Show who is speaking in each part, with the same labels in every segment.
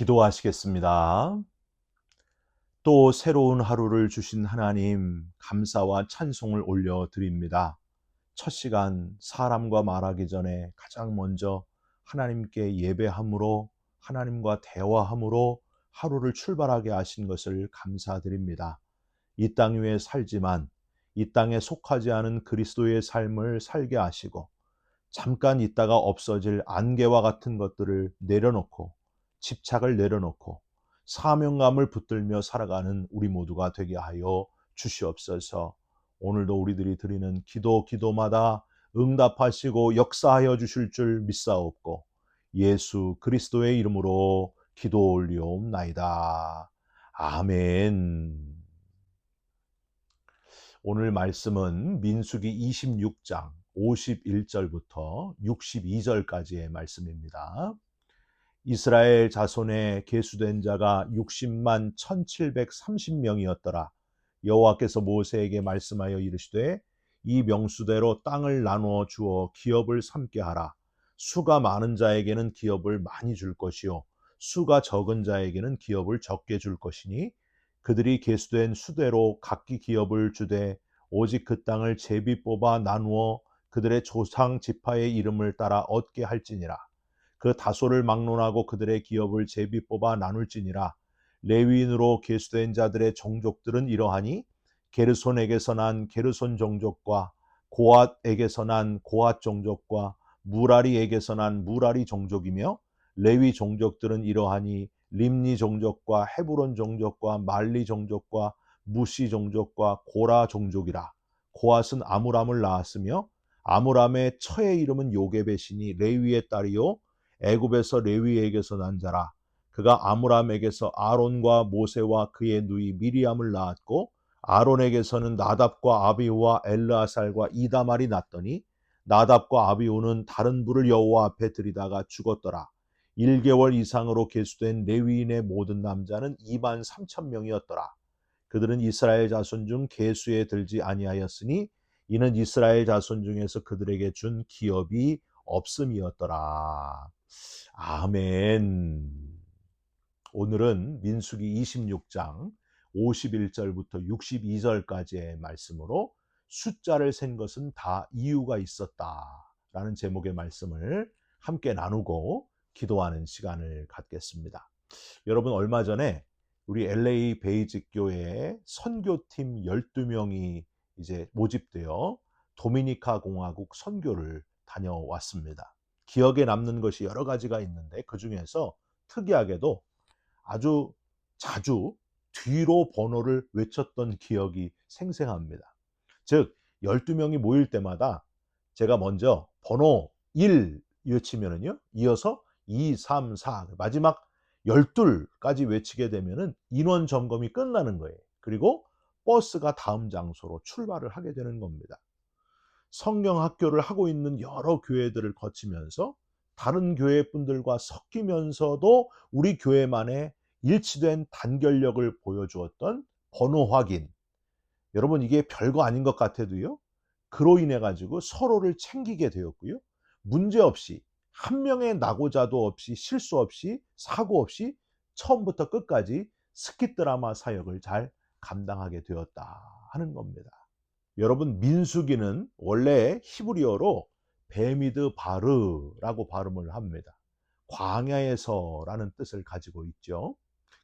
Speaker 1: 기도하시겠습니다. 또 새로운 하루를 주신 하나님, 감사와 찬송을 올려드립니다. 첫 시간 사람과 말하기 전에 가장 먼저 하나님께 예배함으로, 하나님과 대화함으로 하루를 출발하게 하신 것을 감사드립니다. 이 땅 위에 살지만 이 땅에 속하지 않은 그리스도의 삶을 살게 하시고, 잠깐 있다가 없어질 안개와 같은 것들을 내려놓고, 집착을 내려놓고 사명감을 붙들며 살아가는 우리 모두가 되게 하여 주시옵소서. 오늘도 우리들이 드리는 기도마다 응답하시고 역사하여 주실 줄 믿사옵고, 예수 그리스도의 이름으로 기도 올리옵나이다. 아멘. 오늘 말씀은 민수기 26장 51절부터 62절까지의 말씀입니다. 이스라엘 자손의 계수된 자가 60만 1730명이었더라. 여호와께서 모세에게 말씀하여 이르시되, 이 명수대로 땅을 나누어 주어 기업을 삼게 하라. 수가 많은 자에게는 기업을 많이 줄 것이요 수가 적은 자에게는 기업을 적게 줄 것이니, 그들이 계수된 수대로 각기 기업을 주되, 오직 그 땅을 제비 뽑아 나누어 그들의 조상 지파의 이름을 따라 얻게 할지니라. 그 다소를 막론하고 그들의 기업을 제비 뽑아 나눌지니라. 레위인으로 계수된 자들의 종족들은 이러하니, 게르손에게서 난 게르손 종족과 고앗에게서 난 고앗 종족과 무라리에게서 난 무라리 종족이며, 레위 종족들은 이러하니, 림니 종족과 헤브론 종족과 말리 종족과 무시 종족과 고라 종족이라. 고앗은 아므람을 낳았으며, 아므람의 처의 이름은 요게벳이니 레위의 딸이요 애굽에서 레위에게서 난 자라. 그가 아므람에게서 아론과 모세와 그의 누이 미리암을 낳았고, 아론에게서는 나답과 아비후와 엘르아살과 이다말이 났더니, 나답과 아비후는 다른 불을 여호와 앞에 들이다가 죽었더라. 1개월 이상으로 계수된 레위인의 모든 남자는 2만 3천 명이었더라. 그들은 이스라엘 자손 중 계수에 들지 아니하였으니, 이는 이스라엘 자손 중에서 그들에게 준 기업이 없음이었더라. 아멘. 오늘은 민수기 26장 51절부터 62절까지의 말씀으로, 숫자를 센 것은 다 이유가 있었다라는 제목의 말씀을 함께 나누고 기도하는 시간을 갖겠습니다. 여러분, 얼마 전에 우리 LA 베이직 교회에 선교팀 12명이 이제 모집되어 도미니카 공화국 선교를 다녀왔습니다. 기억에 남는 것이 여러 가지가 있는데, 그 중에서 특이하게도 아주 자주 뒤로 번호를 외쳤던 기억이 생생합니다. 즉, 12명이 모일 때마다 제가 먼저 번호 1 외치면은요, 이어서 2, 3, 4, 마지막 12까지 외치게 되면은 인원 점검이 끝나는 거예요. 그리고 버스가 다음 장소로 출발을 하게 되는 겁니다. 성경 학교를 하고 있는 여러 교회들을 거치면서 다른 교회 분들과 섞이면서도 우리 교회만의 일치된 단결력을 보여주었던 번호 확인. 여러분, 이게 별거 아닌 것 같아도요, 그로 인해 가지고 서로를 챙기게 되었고요, 문제없이 한 명의 낙오자도 없이, 실수 없이, 사고 없이 처음부터 끝까지 스키 드라마 사역을 잘 감당하게 되었다 하는 겁니다. 여러분, 민수기는 원래 히브리어로 베미드 바르라고 발음을 합니다. 광야에서라는 뜻을 가지고 있죠.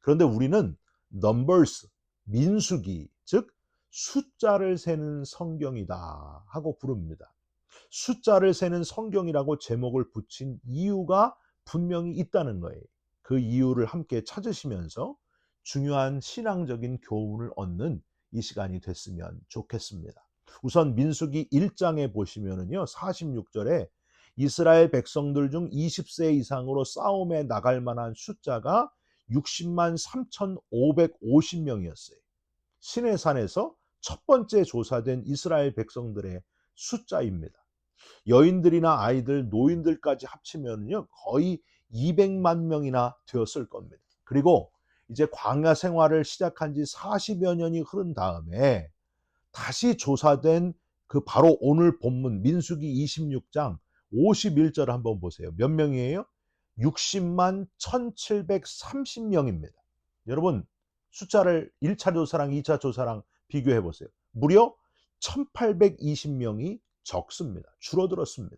Speaker 1: 그런데 우리는 Numbers, 민수기, 즉 숫자를 세는 성경이다 하고 부릅니다. 숫자를 세는 성경이라고 제목을 붙인 이유가 분명히 있다는 거예요. 그 이유를 함께 찾으시면서 중요한 신앙적인 교훈을 얻는 이 시간이 됐으면 좋겠습니다. 우선 민수기 1장에 보시면은요, 46절에 이스라엘 백성들 중 20세 이상으로 싸움에 나갈 만한 숫자가 60만 3,550명이었어요. 시내산에서 첫 번째 조사된 이스라엘 백성들의 숫자입니다. 여인들이나 아이들, 노인들까지 합치면요, 거의 200만 명이나 되었을 겁니다. 그리고 이제 광야 생활을 시작한 지 40여 년이 흐른 다음에 다시 조사된 그 바로 오늘 본문 민수기 26장 51절 한번 보세요. 몇 명이에요? 60만 1730명입니다. 여러분 숫자를 1차 조사랑 2차 조사랑 비교해 보세요. 무려 1820명이 적습니다. 줄어들었습니다.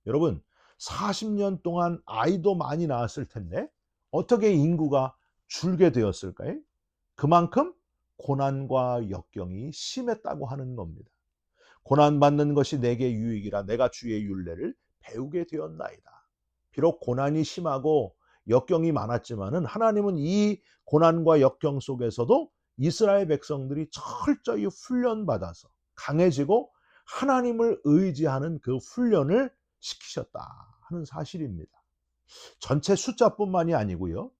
Speaker 1: 여러분 40년 동안 아이도 많이 낳았을 텐데 어떻게 인구가 줄게 되었을까요? 그만큼 고난과 역경이 심했다고 하는 겁니다. 고난받는 것이 내게 유익이라 내가 주의 율례를 배우게 되었나이다. 비록 고난이 심하고 역경이 많았지만은 하나님은 이 고난과 역경 속에서도 이스라엘 백성들이 철저히 훈련받아서 강해지고 하나님을 의지하는 그 훈련을 시키셨다 하는 사실입니다. 전체 숫자뿐만이 아니고요.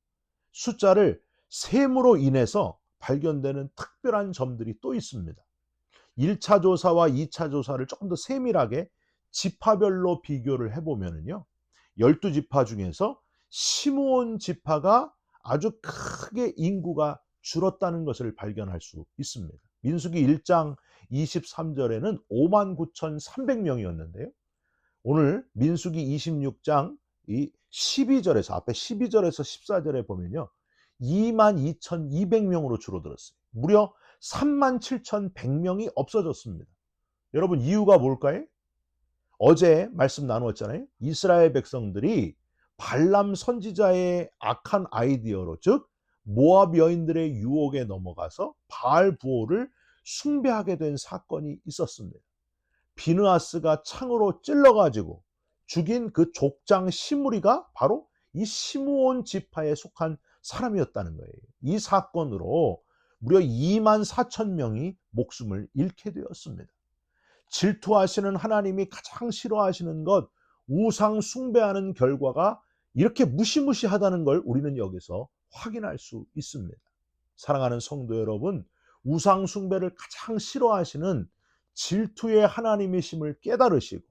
Speaker 1: 숫자를 셈으로 인해서 발견되는 특별한 점들이 또 있습니다. 1차 조사와 2차 조사를 조금 더 세밀하게 지파별로 비교를 해보면요. 12지파 중에서 시므온 지파가 아주 크게 인구가 줄었다는 것을 발견할 수 있습니다. 민수기 1장 23절에는 59,300명이었는데요. 오늘 민수기 26장 이 12절에서 앞에 12절에서 14절에 보면요. 22,200명으로 줄어들었어요. 무려 37,100명이 없어졌습니다. 여러분 이유가 뭘까요? 어제 말씀 나누었잖아요. 이스라엘 백성들이 발람 선지자의 악한 아이디어로 즉 모압 여인들의 유혹에 넘어가서 바알 부호를 숭배하게 된 사건이 있었습니다. 비느하스가 창으로 찔러가지고 죽인 그 족장 시므리가 바로 이 시므온 지파에 속한 사람이었다는 거예요. 이 사건으로 무려 24,000명이 목숨을 잃게 되었습니다. 질투하시는 하나님이 가장 싫어하시는 것, 우상 숭배하는 결과가 이렇게 무시무시하다는 걸 우리는 여기서 확인할 수 있습니다. 사랑하는 성도 여러분, 우상 숭배를 가장 싫어하시는 질투의 하나님이심을 깨달으시고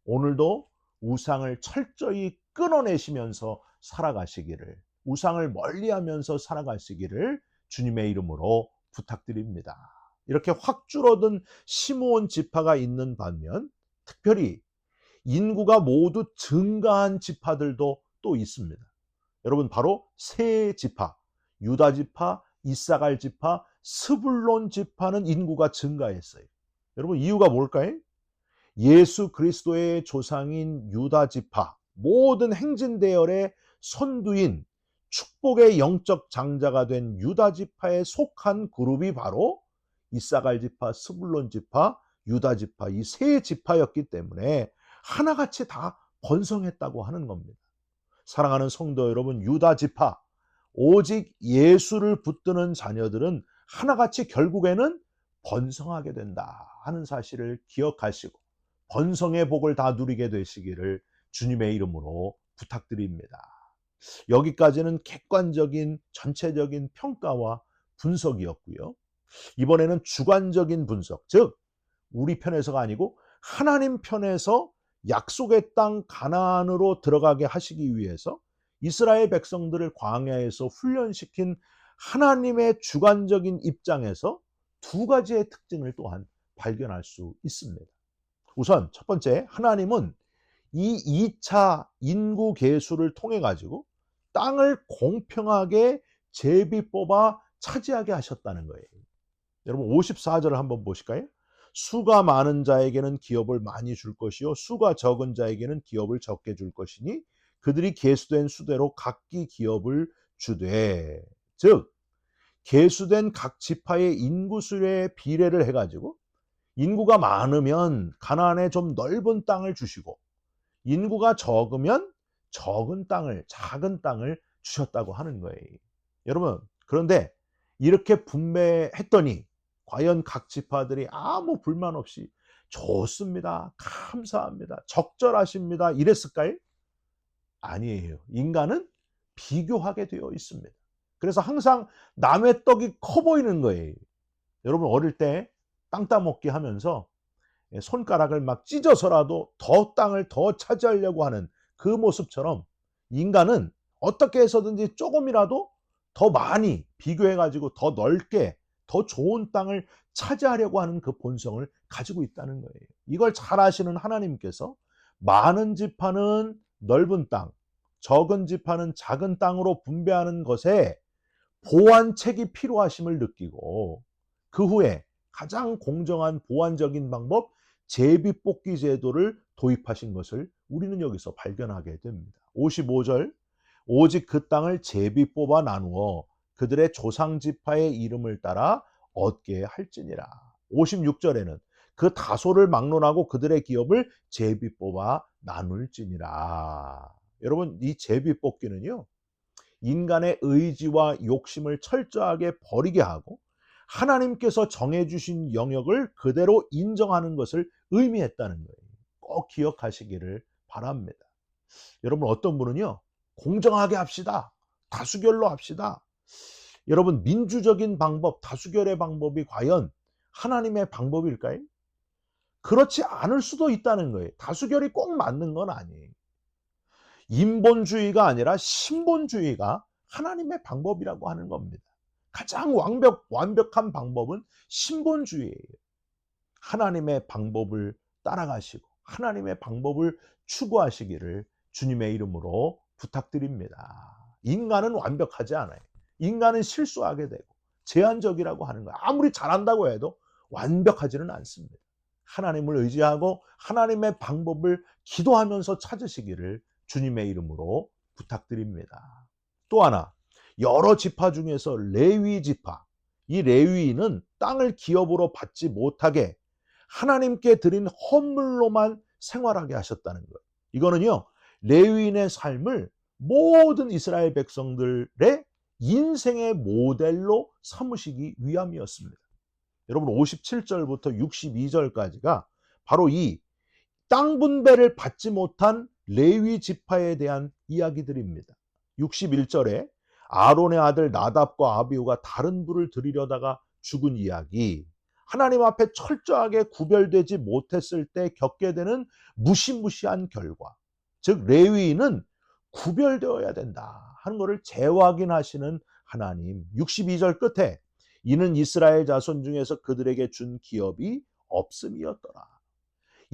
Speaker 1: 오늘도 우상을 철저히 끊어내시면서 살아가시기를, 우상을 멀리하면서 살아가시기를 주님의 이름으로 부탁드립니다. 이렇게 확 줄어든 시므온 지파가 있는 반면 특별히 인구가 모두 증가한 지파들도 또 있습니다. 여러분 바로 세 지파, 유다 지파, 이사갈 지파, 스불론 지파는 인구가 증가했어요. 여러분 이유가 뭘까요? 예수 그리스도의 조상인 유다 지파, 모든 행진 대열의 선두인 축복의 영적 장자가 된 유다 지파에 속한 그룹이 바로 이사갈 지파, 스불론 지파, 유다 지파 이 세 지파였기 때문에 하나같이 다 번성했다고 하는 겁니다. 사랑하는 성도 여러분, 유다 지파 오직 예수를 붙드는 자녀들은 하나같이 결국에는 번성하게 된다 하는 사실을 기억하시고 번성의 복을 다 누리게 되시기를 주님의 이름으로 부탁드립니다. 여기까지는 객관적인 전체적인 평가와 분석이었고요. 이번에는 주관적인 분석, 즉 우리 편에서가 아니고 하나님 편에서 약속의 땅 가나안으로 들어가게 하시기 위해서 이스라엘 백성들을 광야에서 훈련시킨 하나님의 주관적인 입장에서 두 가지의 특징을 또한 발견할 수 있습니다. 우선 첫 번째, 하나님은 이 2차 인구 계수를 통해 가지고 땅을 공평하게 제비 뽑아 차지하게 하셨다는 거예요. 여러분 54절을 한번 보실까요? 수가 많은 자에게는 기업을 많이 줄 것이요 수가 적은 자에게는 기업을 적게 줄 것이니 그들이 계수된 수대로 각기 기업을 주되, 즉 계수된 각 지파의 인구수의 비례를 해가지고 인구가 많으면 가나안에 좀 넓은 땅을 주시고 인구가 적으면 적은 땅을, 작은 땅을 주셨다고 하는 거예요. 여러분 그런데 이렇게 분배했더니 과연 각 지파들이 아무 불만 없이 좋습니다, 감사합니다, 적절하십니다 이랬을까요? 아니에요. 인간은 비교하게 되어 있습니다. 그래서 항상 남의 떡이 커 보이는 거예요. 여러분 어릴 때 땅 따먹기 하면서 손가락을 막 찢어서라도 더 땅을 더 차지하려고 하는 그 모습처럼 인간은 어떻게 해서든지 조금이라도 더 많이 비교해가지고 더 넓게 더 좋은 땅을 차지하려고 하는 그 본성을 가지고 있다는 거예요. 이걸 잘 아시는 하나님께서 많은 지파는 넓은 땅, 적은 지파는 작은 땅으로 분배하는 것에 보완책이 필요하심을 느끼고 그 후에 가장 공정한 보완적인 방법 제비뽑기 제도를 도입하신 것을 우리는 여기서 발견하게 됩니다. 55절 오직 그 땅을 제비 뽑아 나누어 그들의 조상 지파의 이름을 따라 얻게 할지니라. 56절에는 그 다소를 막론하고 그들의 기업을 제비 뽑아 나눌지니라. 여러분 이 제비 뽑기는요. 인간의 의지와 욕심을 철저하게 버리게 하고 하나님께서 정해주신 영역을 그대로 인정하는 것을 의미했다는 거예요. 꼭 기억하시기를 바랍니다. 여러분 어떤 분은요. 공정하게 합시다. 다수결로 합시다. 여러분 민주적인 방법, 다수결의 방법이 과연 하나님의 방법일까요? 그렇지 않을 수도 있다는 거예요. 다수결이 꼭 맞는 건 아니에요. 인본주의가 아니라 신본주의가 하나님의 방법이라고 하는 겁니다. 가장 완벽한 방법은 신본주의예요. 하나님의 방법을 따라가시고 하나님의 방법을 추구하시기를 주님의 이름으로 부탁드립니다. 인간은 완벽하지 않아요. 인간은 실수하게 되고 제한적이라고 하는 거예요. 아무리 잘한다고 해도 완벽하지는 않습니다. 하나님을 의지하고 하나님의 방법을 기도하면서 찾으시기를 주님의 이름으로 부탁드립니다. 또 하나, 여러 지파 중에서 레위 지파, 이 레위인은 땅을 기업으로 받지 못하게 하나님께 드린 헌물로만 생활하게 하셨다는 거예요. 이거는요, 레위인의 삶을 모든 이스라엘 백성들의 인생의 모델로 삼으시기 위함이었습니다. 여러분 57절부터 62절까지가 바로 이 땅 분배를 받지 못한 레위 지파에 대한 이야기들입니다. 61절에 아론의 아들 나답과 아비후가 다른 불을 드리려다가 죽은 이야기, 하나님 앞에 철저하게 구별되지 못했을 때 겪게 되는 무시무시한 결과, 즉 레위인은 구별되어야 된다 하는 것을 재확인하시는 하나님. 62절 끝에 이는 이스라엘 자손 중에서 그들에게 준 기업이 없음이었더라.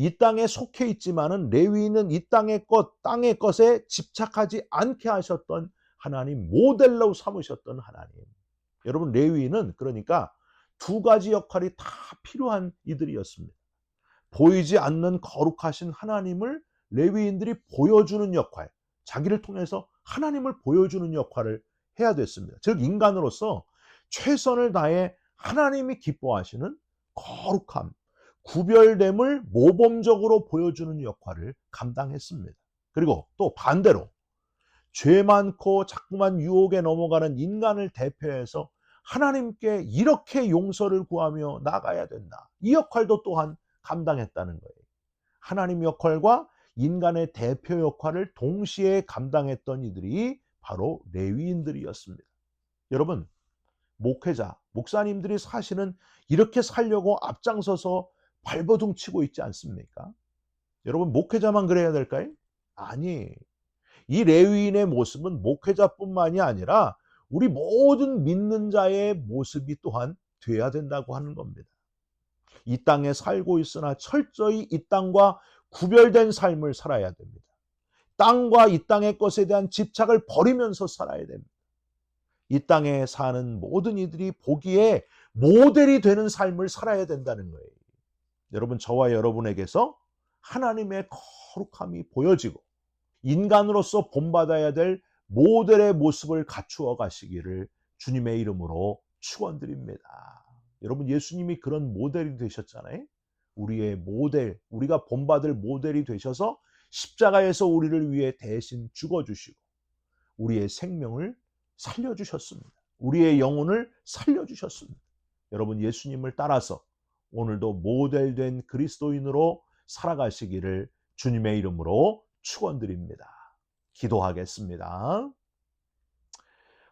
Speaker 1: 이 땅에 속해 있지만은 레위인은 이 땅의 것에 집착하지 않게 하셨던 하나님, 모델로 삼으셨던 하나님. 여러분 레위인은 그러니까 두 가지 역할이 다 필요한 이들이었습니다. 보이지 않는 거룩하신 하나님을 레위인들이 보여주는 역할, 자기를 통해서 하나님을 보여주는 역할을 해야 됐습니다. 즉 인간으로서 최선을 다해 하나님이 기뻐하시는 거룩함, 구별됨을 모범적으로 보여주는 역할을 감당했습니다. 그리고 또 반대로 죄 많고 자꾸만 유혹에 넘어가는 인간을 대표해서 하나님께 이렇게 용서를 구하며 나가야 된다. 이 역할도 또한 감당했다는 거예요. 하나님 역할과 인간의 대표 역할을 동시에 감당했던 이들이 바로 레위인들이었습니다. 여러분, 목회자, 목사님들이 사실은 이렇게 살려고 앞장서서 발버둥 치고 있지 않습니까? 여러분, 목회자만 그래야 될까요? 아니, 이 레위인의 모습은 목회자뿐만이 아니라 우리 모든 믿는 자의 모습이 또한 돼야 된다고 하는 겁니다. 이 땅에 살고 있으나 철저히 이 땅과 구별된 삶을 살아야 됩니다. 땅과 이 땅의 것에 대한 집착을 버리면서 살아야 됩니다. 이 땅에 사는 모든 이들이 보기에 모델이 되는 삶을 살아야 된다는 거예요. 여러분, 저와 여러분에게서 하나님의 거룩함이 보여지고 인간으로서 본받아야 될 모델의 모습을 갖추어 가시기를 주님의 이름으로 축원드립니다. 여러분 예수님이 그런 모델이 되셨잖아요. 우리의 모델, 우리가 본받을 모델이 되셔서 십자가에서 우리를 위해 대신 죽어주시고 우리의 생명을 살려주셨습니다. 우리의 영혼을 살려주셨습니다. 여러분 예수님을 따라서 오늘도 모델된 그리스도인으로 살아가시기를 주님의 이름으로 축원드립니다. 기도하겠습니다.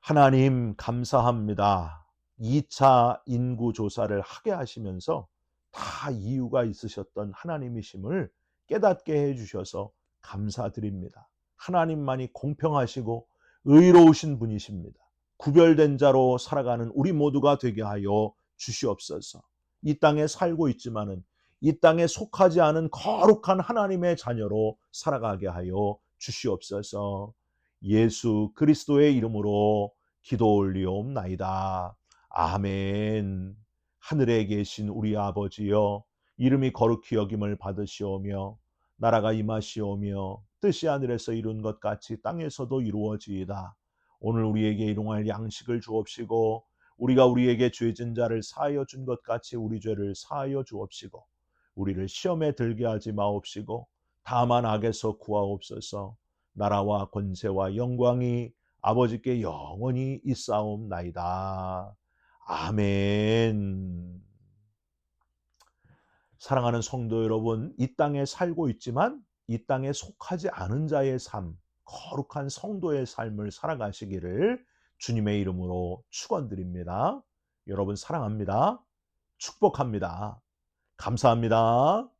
Speaker 1: 하나님 감사합니다. 2차 인구조사를 하게 하시면서 다 이유가 있으셨던 하나님이심을 깨닫게 해주셔서 감사드립니다. 하나님만이 공평하시고 의로우신 분이십니다. 구별된 자로 살아가는 우리 모두가 되게 하여 주시옵소서. 이 땅에 살고 있지만은 이 땅에 속하지 않은 거룩한 하나님의 자녀로 살아가게 하여 주시옵소서. 예수 그리스도의 이름으로 기도 올리옵나이다. 아멘. 하늘에 계신 우리 아버지여, 이름이 거룩히 여김을 받으시오며 나라가 임하시오며 뜻이 하늘에서 이룬 것 같이 땅에서도 이루어지이다. 오늘 우리에게 일용할 양식을 주옵시고 우리가 우리에게 죄진 자를 사하여 준 것 같이 우리 죄를 사하여 주옵시고 우리를 시험에 들게 하지 마옵시고 다만 악에서 구하옵소서. 나라와 권세와 영광이 아버지께 영원히 있사옵나이다. 아멘. 사랑하는 성도 여러분, 이 땅에 살고 있지만 이 땅에 속하지 않은 자의 삶, 거룩한 성도의 삶을 살아가시기를 주님의 이름으로 축원드립니다. 여러분 사랑합니다. 축복합니다. 감사합니다.